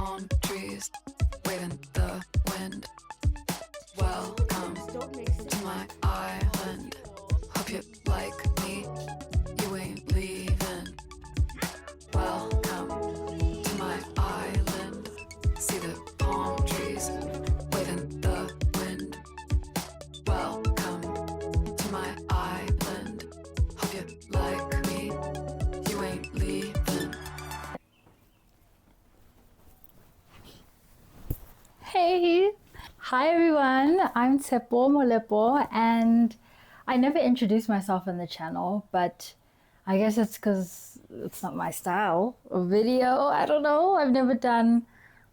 palm trees, waving the wind. Welcome to my island. Hope you like me, you ain't leaving. Welcome to my island. See the palm trees, waving the wind. Welcome to my island. Hope you like me, you ain't leaving. Hey! Hi everyone, I'm Tsepo Molepo and I never introduced myself in the channel, but I guess it's because it's not my style of video. I don't know, I've never done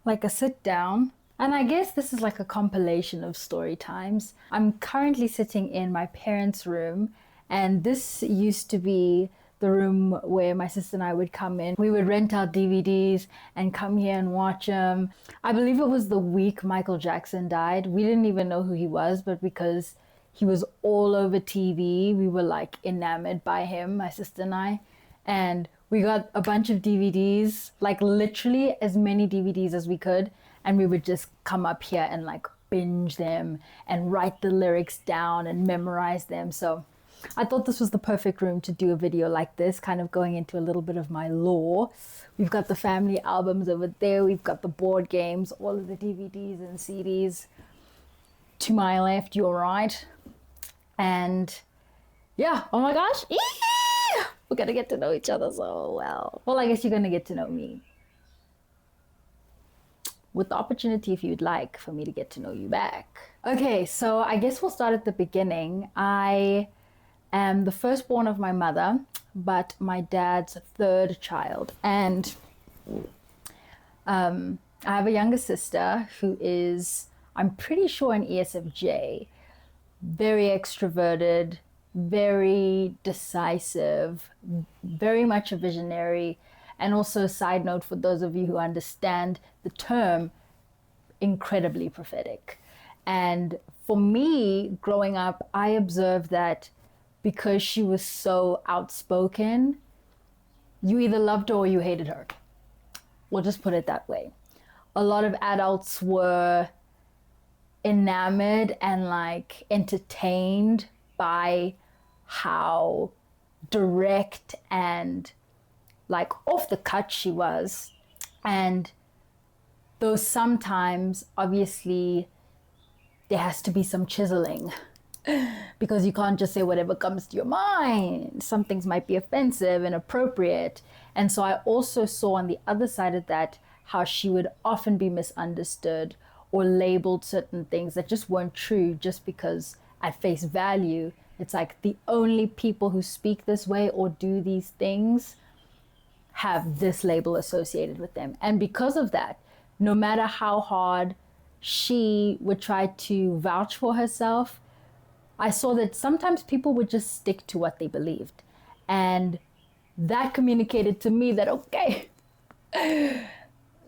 like a sit down. And I guess this is like a compilation of story times. I'm currently sitting in my parents' room, and this used to be the room where my sister and I would come in. We would rent out DVDs and come here and watch them. I believe it was the week Michael Jackson died. We didn't even know who he was, but because he was all over TV, we were like enamored by him, my sister and I. And we got a bunch of DVDs, like literally as many DVDs as we could. And we would just come up here and like binge them and write the lyrics down and memorize them. So I thought this was the perfect room to do a video like this, kind of going into a little bit of my lore. We've got the family albums over there. We've got the board games, all of the DVDs and CDs. To my left, your right. And yeah, oh my gosh, we're gonna get to know each other so well. Well, I guess you're gonna get to know me. With the opportunity, if you'd like, for me to get to know you back. Okay, so I guess we'll start at the beginning. I am the firstborn of my mother, but my dad's third child. And I have a younger sister who is, I'm pretty sure, an ESFJ. Very extroverted, very decisive, very much a visionary. And also, side note for those of you who understand the term, incredibly prophetic. And for me, growing up, I observed that because she was so outspoken, you either loved her or you hated her. We'll just put it that way. A lot of adults were enamored and like entertained by how direct and like off the cut she was. And though sometimes obviously there has to be some chiseling, because you can't just say whatever comes to your mind. Some things might be offensive, inappropriate. And so I also saw on the other side of that how she would often be misunderstood or labeled certain things that just weren't true, just because at face value it's like the only people who speak this way or do these things have this label associated with them. And because of that, no matter how hard she would try to vouch for herself, I saw that sometimes people would just stick to what they believed. And that communicated to me that, okay,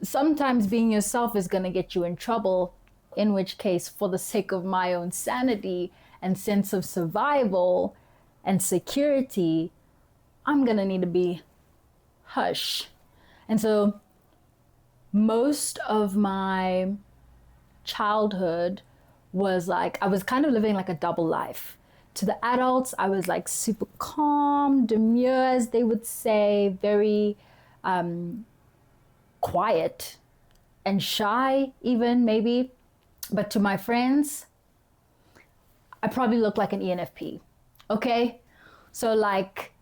sometimes being yourself is going to get you in trouble, in which case, for the sake of my own sanity and sense of survival and security, I'm going to need to be hush. And so most of my childhood was like, I was kind of living like a double life. To the adults, I was like super calm, demure, as they would say, very quiet and shy even, maybe. But to my friends, I probably looked like an ENFP, okay? So like,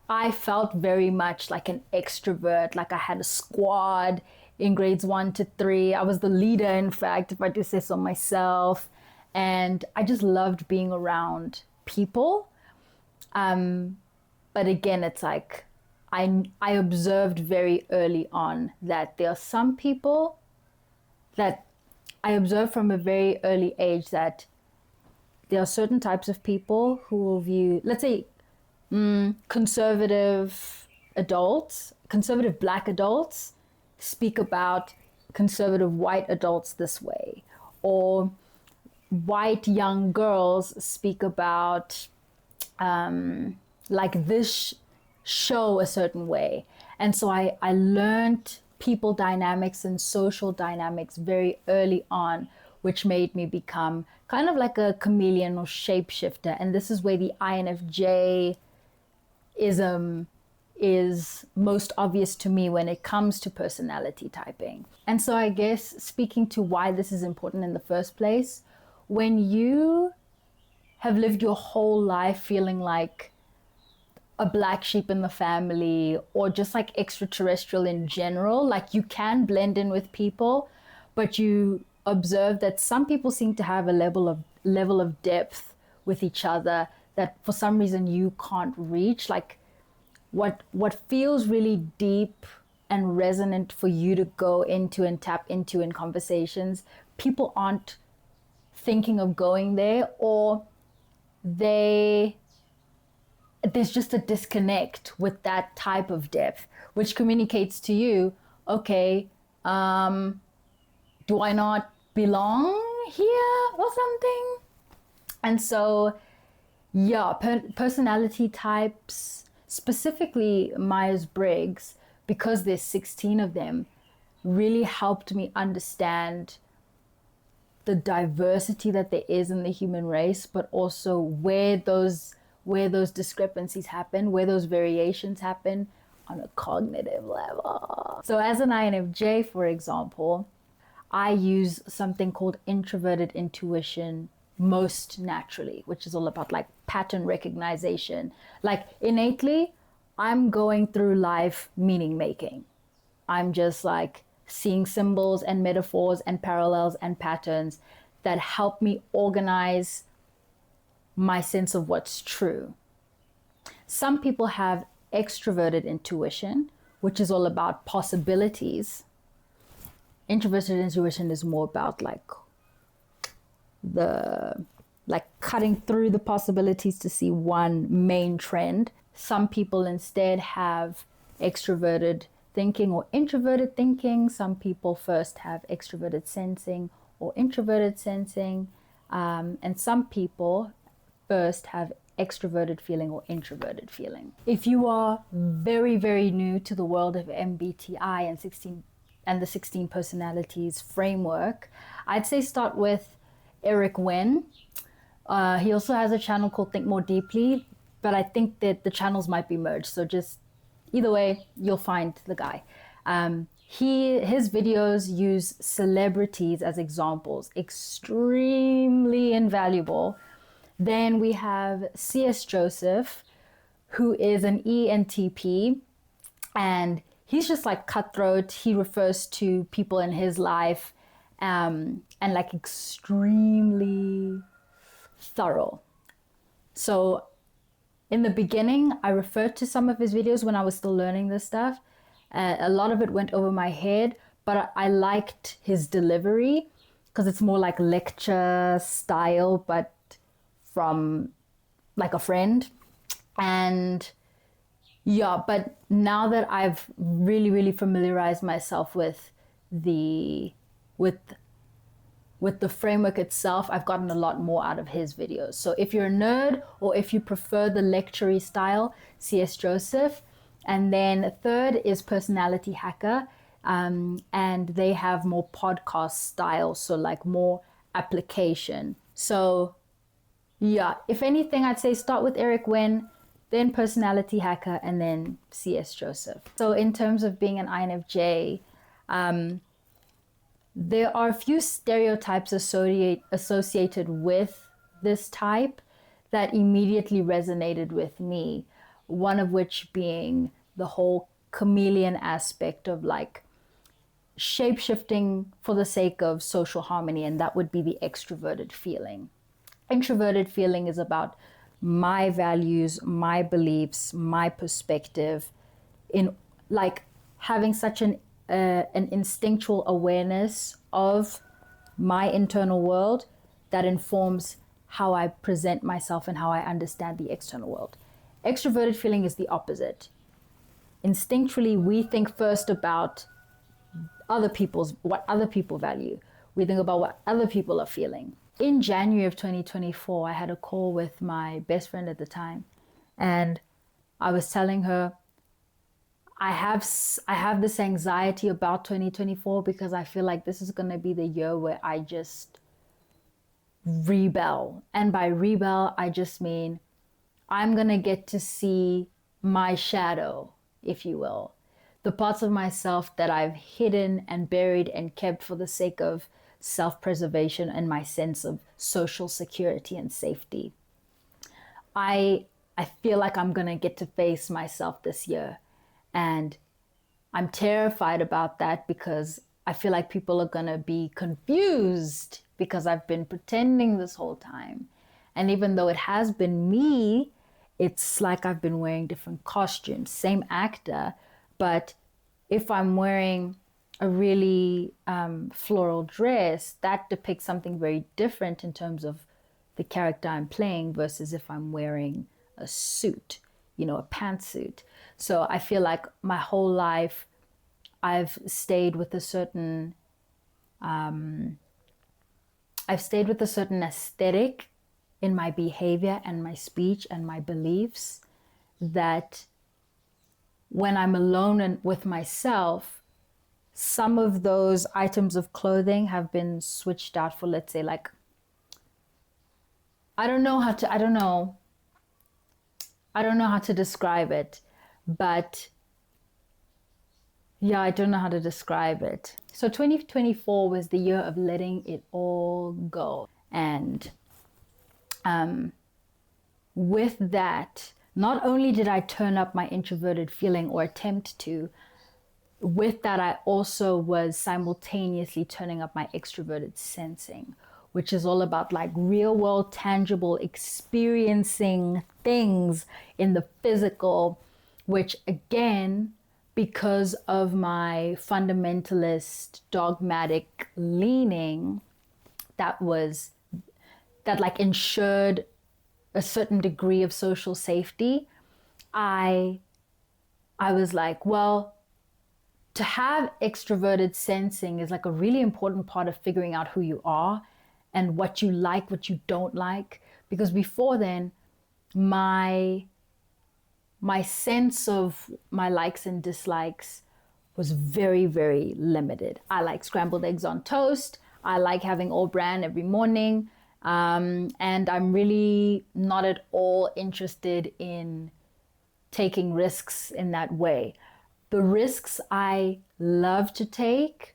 I felt very much like an extrovert, like I had a squad in grades 1 to 3. I was the leader, in fact, if I do say so myself. And I just loved being around people. But again, it's like, I observed very early on that there are some people that I observed from a very early age that there are certain types of people who will view, let's say, conservative adults, conservative Black adults speak about conservative white adults this way, or white young girls speak about like this show a certain way. And so I learned people dynamics and social dynamics very early on, which made me become kind of like a chameleon or shapeshifter. And this is where the INFJ-ism is most obvious to me when it comes to personality typing. And so I guess speaking to why this is important in the first place, when you have lived your whole life feeling like a black sheep in the family, or just like extraterrestrial in general, like you can blend in with people, but you observe that some people seem to have a level of depth with each other that for some reason you can't reach. Like what feels really deep and resonant for you to go into and tap into in conversations, people aren't thinking of going there, or there's just a disconnect with that type of depth, which communicates to you, okay, do I not belong here or something? And so, yeah, personality types, specifically Myres-Briggs, because there's 16 of them, really helped me understand the diversity that there is in the human race, but also where those discrepancies happen, where those variations happen on a cognitive level. So as an INFJ, for example, I use something called introverted intuition most naturally, which is all about like pattern recognition. Like innately, I'm going through life meaning making. I'm just like seeing symbols and metaphors and parallels and patterns that help me organize my sense of what's true. Some people have extroverted intuition, which is all about possibilities. Introverted intuition is more about cutting through the possibilities to see one main trend. Some people instead have extroverted thinking or introverted thinking. Some people first have extroverted sensing or introverted sensing. And some people first have extroverted feeling or introverted feeling. If you are very, very new to the world of MBTI and the 16 personalities framework, I'd say start with Eric Wen. He also has a channel called Think More Deeply, but I think that the channels might be merged. So just either way, you'll find the guy. His videos use celebrities as examples, extremely invaluable. Then we have C.S. Joseph, who is an ENTP, and he's just like cutthroat. He refers to people in his life and like extremely thorough. So in the beginning, I referred to some of his videos when I was still learning this stuff. A lot of it went over my head, but I liked his delivery because it's more like lecture style, but from like a friend. And yeah, but now that I've really, really familiarized myself with the framework itself, I've gotten a lot more out of his videos. So if you're a nerd or if you prefer the lecture style, C.S. Joseph. And then third is Personality Hacker. And they have more podcast style, so like more application. So yeah, if anything, I'd say start with Eric Wen, then Personality Hacker, and then C.S. Joseph. So in terms of being an INFJ, there are a few stereotypes associated with this type that immediately resonated with me. One of which being the whole chameleon aspect of like shape-shifting for the sake of social harmony, and that would be the extroverted feeling. Introverted feeling is about my values, my beliefs, my perspective, in like having such an instinctual awareness of my internal world that informs how I present myself and how I understand the external world. Extroverted feeling is the opposite. Instinctually, we think first about what other people value. We think about what other people are feeling. In January of 2024, I had a call with my best friend at the time, and I was telling her I have this anxiety about 2024 because I feel like this is going to be the year where I just rebel. And by rebel, I just mean I'm going to get to see my shadow, if you will. The parts of myself that I've hidden and buried and kept for the sake of self-preservation and my sense of social security and safety. I feel like I'm going to get to face myself this year. And I'm terrified about that because I feel like people are going to be confused because I've been pretending this whole time. And even though it has been me, it's like I've been wearing different costumes, same actor. But if I'm wearing a really floral dress, that depicts something very different in terms of the character I'm playing versus if I'm wearing a suit, a pantsuit. So I feel like my whole life I've stayed with a certain aesthetic in my behavior and my speech and my beliefs, that when I'm alone with myself, some of those items of clothing have been switched out for, let's say, like, I don't know how to describe it, but yeah, I don't know how to describe it. So 2024 was the year of letting it all go. And with that, not only did I turn up my introverted feeling or attempt to, with that, I also was simultaneously turning up my extroverted sensing, which is all about like real world, tangible, experiencing things in the physical, which again, because of my fundamentalist, dogmatic leaning, that like ensured a certain degree of social safety, I was like, well, to have extroverted sensing is like a really important part of figuring out who you are and what you like, what you don't like. Because before then, my sense of my likes and dislikes was very, very limited. I like scrambled eggs on toast. I like having all bran every morning. And I'm really not at all interested in taking risks in that way. The risks I love to take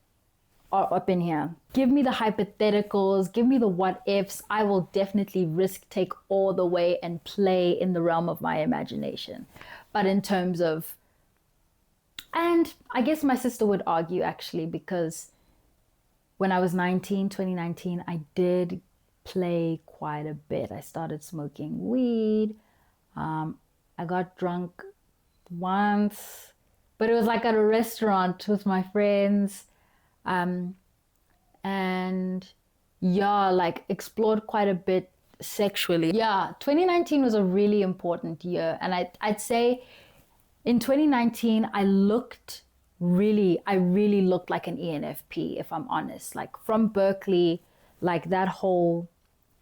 are up in here. Give me the hypotheticals, give me the what ifs. I will definitely risk take all the way and play in the realm of my imagination. But in terms of, and I guess my sister would argue actually, because when I was 2019, I did play quite a bit. I started smoking weed. I got drunk once, but it was like at a restaurant with my friends. And yeah, like explored quite a bit sexually. Yeah, 2019 was a really important year. And I'd say in 2019, I really looked like an ENFP, if I'm honest. Like from Berkeley, like that whole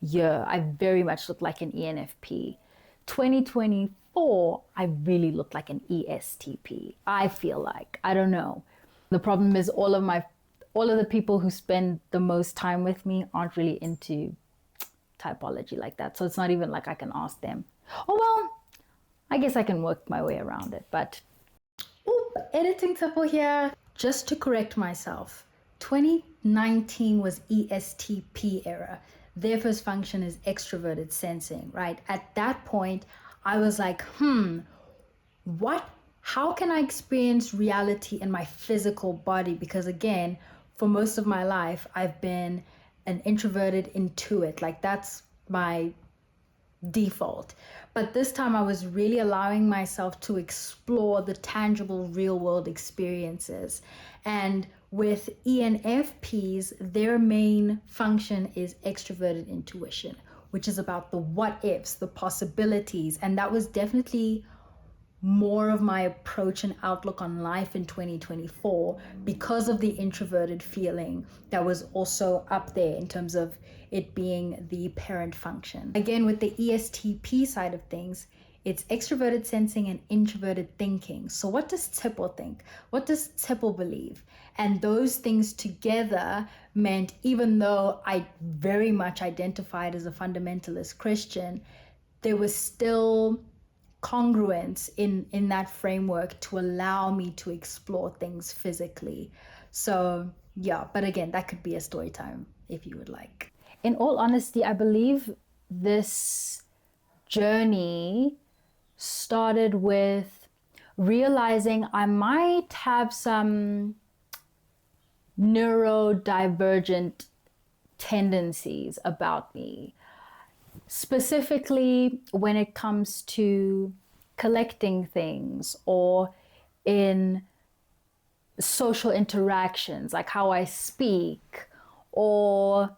year, I very much looked like an ENFP. 2024, I really looked like an ESTP. I feel like, I don't know. The problem is all of the people who spend the most time with me aren't really into typology like that. So it's not even like I can ask them. Oh, well, I guess I can work my way around it. But, editing Typo here. Just to correct myself, 2019 was ESTP era. Their first function is extroverted sensing, right? At that point, I was like, how can I experience reality in my physical body? Because again, for most of my life, I've been an introverted intuit. Like that's my default. But this time I was really allowing myself to explore the tangible real world experiences. And with ENFPs, their main function is extroverted intuition, which is about the what ifs, the possibilities. And that was definitely more of my approach and outlook on life in 2024 because of the introverted feeling that was also up there in terms of it being the parent function. Again, with the ESTP side of things, It's extroverted sensing and introverted thinking. So what does Tipo think? What does Tipo believe? And those things together meant, even though I very much identified as a fundamentalist Christian, there was still congruence in that framework to allow me to explore things physically. So yeah, but again, that could be a story time if you would like. In all honesty, I believe this journey started with realizing I might have some neurodivergent tendencies about me, specifically when it comes to collecting things or in social interactions, like how I speak, or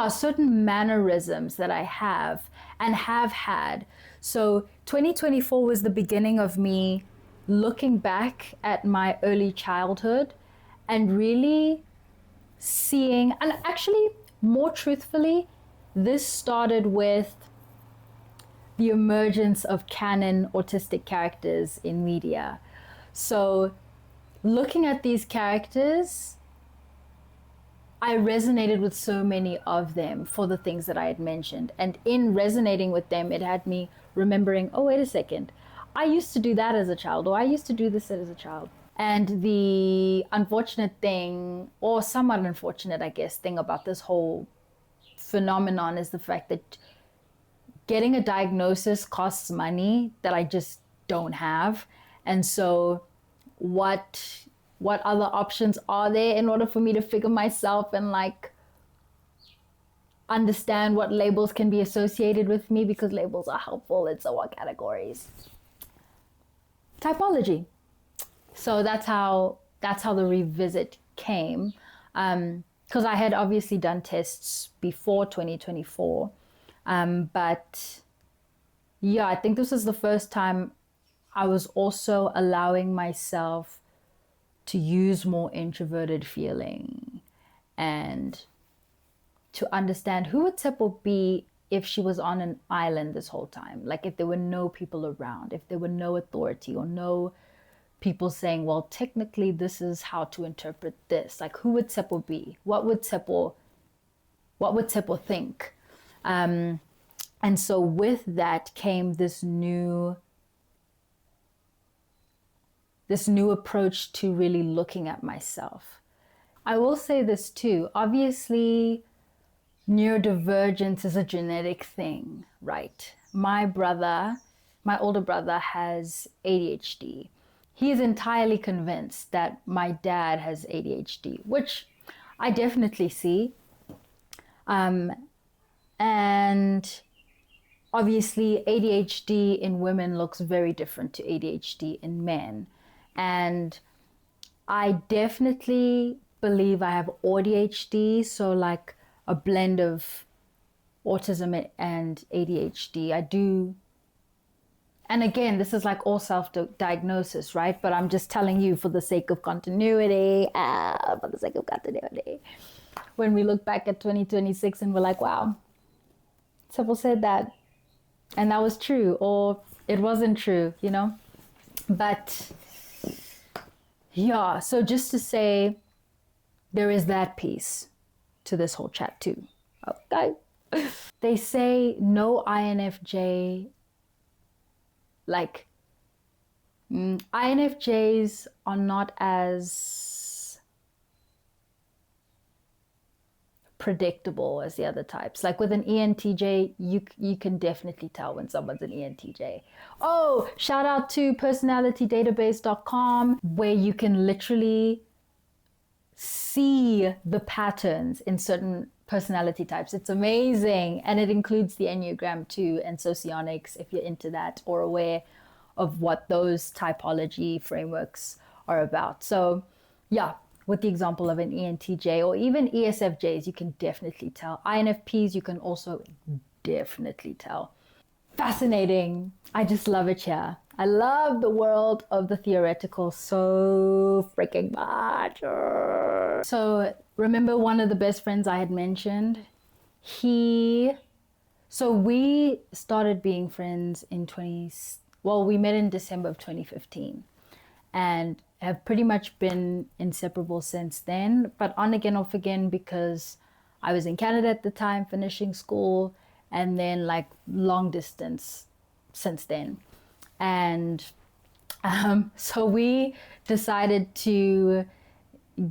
certain mannerisms that I have and have had. So 2024 was the beginning of me looking back at my early childhood and really seeing, and actually more truthfully, this started with the emergence of canon autistic characters in media. So looking at these characters, I resonated with so many of them for the things that I had mentioned. And in resonating with them, it had me remembering, oh, wait a second, I used to do that as a child, or I used to do this as a child. And the unfortunate thing, or somewhat unfortunate, I guess, thing about this whole phenomenon is the fact that getting a diagnosis costs money that I just don't have. And so what other options are there in order for me to figure myself and like understand what labels can be associated with me, because labels are helpful in so what categories? Typology. So that's how the revisit came, because I had obviously done tests before 2024, but yeah, I think this was the first time I was also allowing myself to use more introverted feeling and to understand who would Seppo be if she was on an island this whole time. Like if there were no people around, if there were no authority or no people saying, well, technically this is how to interpret this. Like who would Seppo be? What would Seppo think? And so with that came this new approach to really looking at myself. I will say this too. Obviously, neurodivergence is a genetic thing, right? My older brother has ADHD. He is entirely convinced that my dad has ADHD, which I definitely see. And obviously, ADHD in women looks very different to ADHD in men. And I definitely believe I have AuDHD, so like a blend of autism and ADHD. I do, and again, this is like all self-diagnosis, right? But I'm just telling you for the sake of continuity, when we look back at 2026 and we're like, wow, Seppo said that, and that was true, or it wasn't true, you know? But yeah, so just to say, there is that piece to this whole chat too. Okay. They say no INFJ, like INFJs are not as predictable as the other types. Like with an ENTJ, you can definitely tell when someone's an ENTJ. Oh, shout out to personalitydatabase.com, where you can literally see the patterns in certain personality types. It's amazing. And it includes the Enneagram too, and socionics, if you're into that or aware of what those typology frameworks are about. So yeah, with the example of an ENTJ or even ESFJs, you can definitely tell. INFPs, you can also definitely tell. Fascinating. I just love it here. I love the world of the theoretical so freaking much. So remember one of the best friends I had mentioned? He So we started being friends in we met in December of 2015 and have pretty much been inseparable since then, but on again, off again, because I was in Canada at the time, finishing school, and then like long distance since then. And so we decided to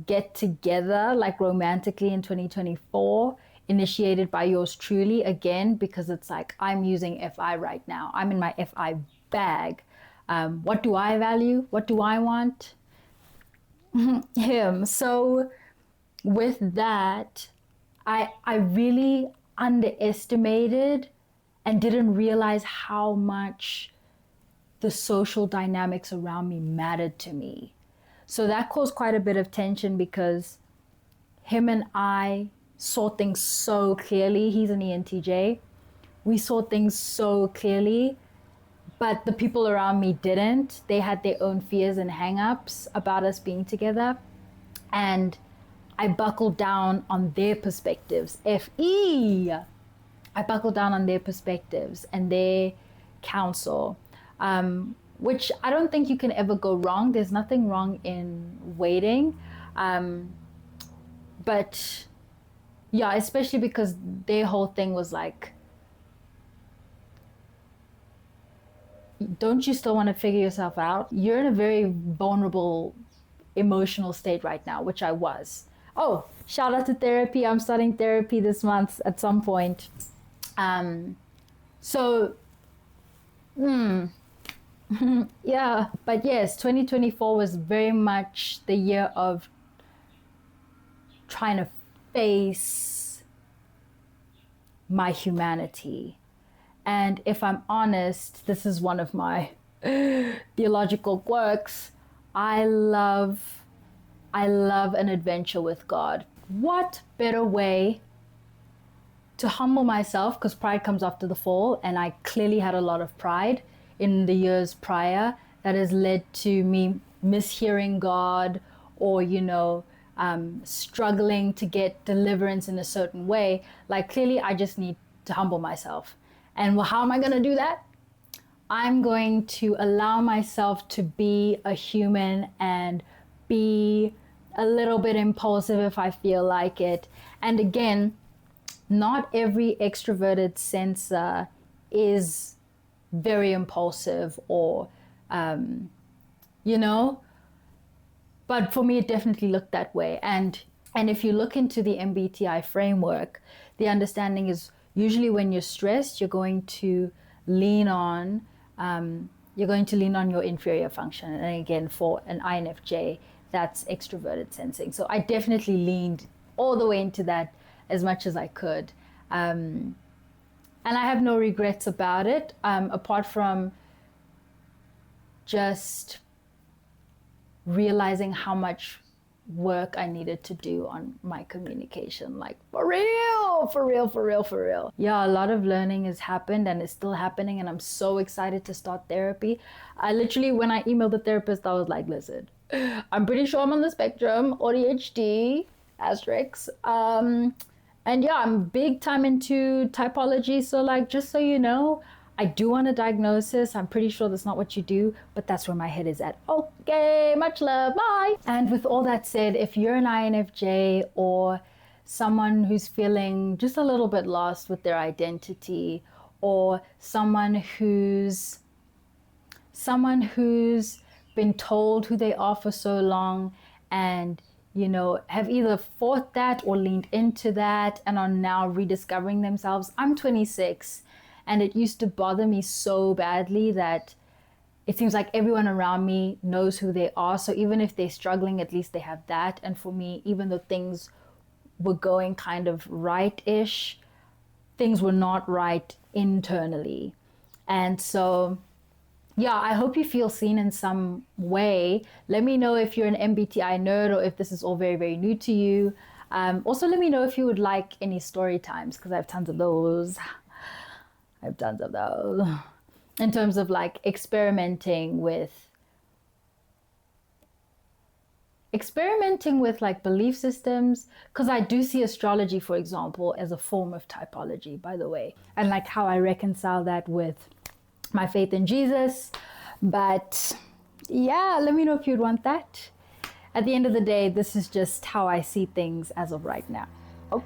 get together like romantically in 2024, initiated by yours truly again, because it's like I'm using FI right now. I'm in my FI bag. What do I value? What do I want? Him. So with that, I really underestimated and didn't realize how much the social dynamics around me mattered to me. So that caused quite a bit of tension because him and I saw things so clearly. He's an ENTJ. We saw things so clearly, but the people around me didn't. They had their own fears and hang-ups about us being together. And I buckled down on their perspectives. FE! I buckled down on their perspectives and their counsel, which I don't think you can ever go wrong. There's nothing wrong in waiting. But yeah, especially because their whole thing was like, don't you still want to figure yourself out? You're in a very vulnerable emotional state right now, which I was. Oh, shout out to therapy. I'm starting therapy this month at some point. So, yeah, but yes, 2024 was very much the year of trying to face my humanity. And if I'm honest, this is one of my theological quirks. I love an adventure with God. What better way to humble myself, because pride comes after the fall, and I clearly had a lot of pride in the years prior that has led to me mishearing God or, struggling to get deliverance in a certain way. Like, clearly I just need to humble myself. And well, how am I going to do that? I'm going to allow myself to be a human and be a little bit impulsive if I feel like it. And again, not every extroverted sensor is very impulsive or, but for me, it definitely looked that way. And if you look into the MBTI framework, the understanding is usually when you're stressed, you're going to lean on your inferior function. And again, for an INFJ, that's extroverted sensing. So I definitely leaned all the way into that as much as I could. And I have no regrets about it, apart from just realizing how much work I needed to do on my communication. Like, for real. Yeah, a lot of learning has happened and is still happening, and I'm so excited to start therapy. I literally, when I emailed the therapist, I was like, listen, I'm pretty sure I'm on the spectrum, AuDHD, asterisk. And yeah, I'm big time into typology. So like, just so you know, I do want a diagnosis. I'm pretty sure that's not what you do, but that's where my head is at. Okay, much love, bye. And with all that said, if you're an INFJ or someone who's feeling just a little bit lost with their identity, or someone who's been told who they are for so long and have either fought that or leaned into that and are now rediscovering themselves. I'm 26 and it used to bother me so badly that it seems like everyone around me knows who they are. So even if they're struggling, at least they have that. And for me, even though things were going kind of right-ish, things were not right internally. And so yeah, I hope you feel seen in some way. Let me know if you're an MBTI nerd or if this is all very, very new to you. Also, let me know if you would like any story times, because I have tons of those. In terms of like experimenting with experimenting with like belief systems, because I do see astrology, for example, as a form of typology, by the way, and like how I reconcile that with my faith in Jesus. But yeah, let me know if you'd want that. At the end of the day, this is just how I see things as of right now. Okay.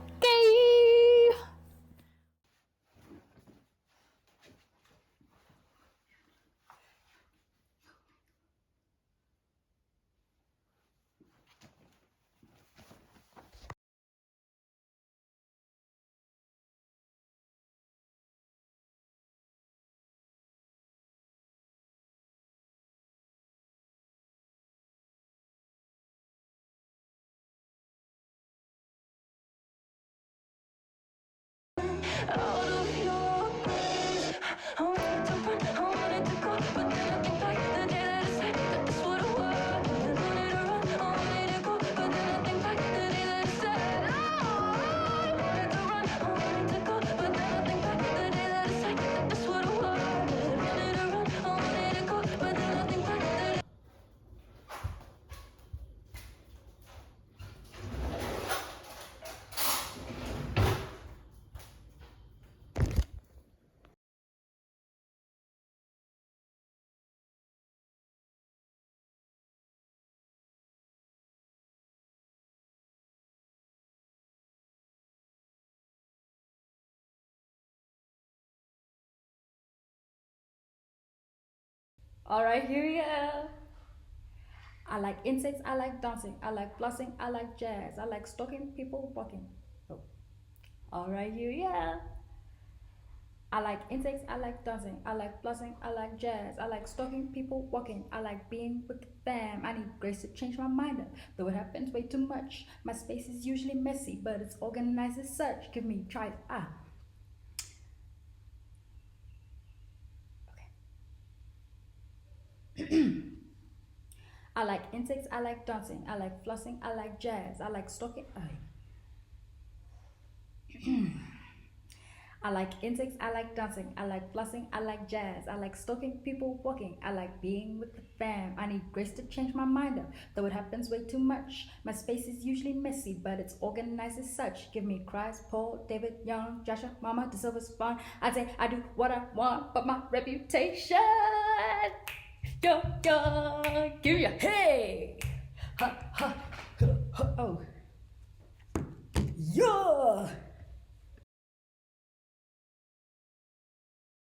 All right, here we go. I like insects, I like dancing, I like flossing, I like jazz, I like stalking people walking. Oh. All right, here we go. I like insects, I like dancing, I like flossing, I like jazz, I like stalking people walking, I like being with them. I need grace to change my mind up, though it happens way too much. My space is usually messy, but it's organized as such. Give me try. I like insects, I like dancing, I like flossing, I like jazz, I like stalking. I like insects, I like dancing, I like flossing, I like jazz, I like stalking people walking, I like being with the fam. I need grace to change my mind up, though it happens way too much. My space is usually messy, but it's organized as such. Give me Christ, Paul, David, Young, Joshua, Mama, De Silva, Spawn. I say I do what I want, but my reputation. Yo, yo, give me a hey, ha, ha.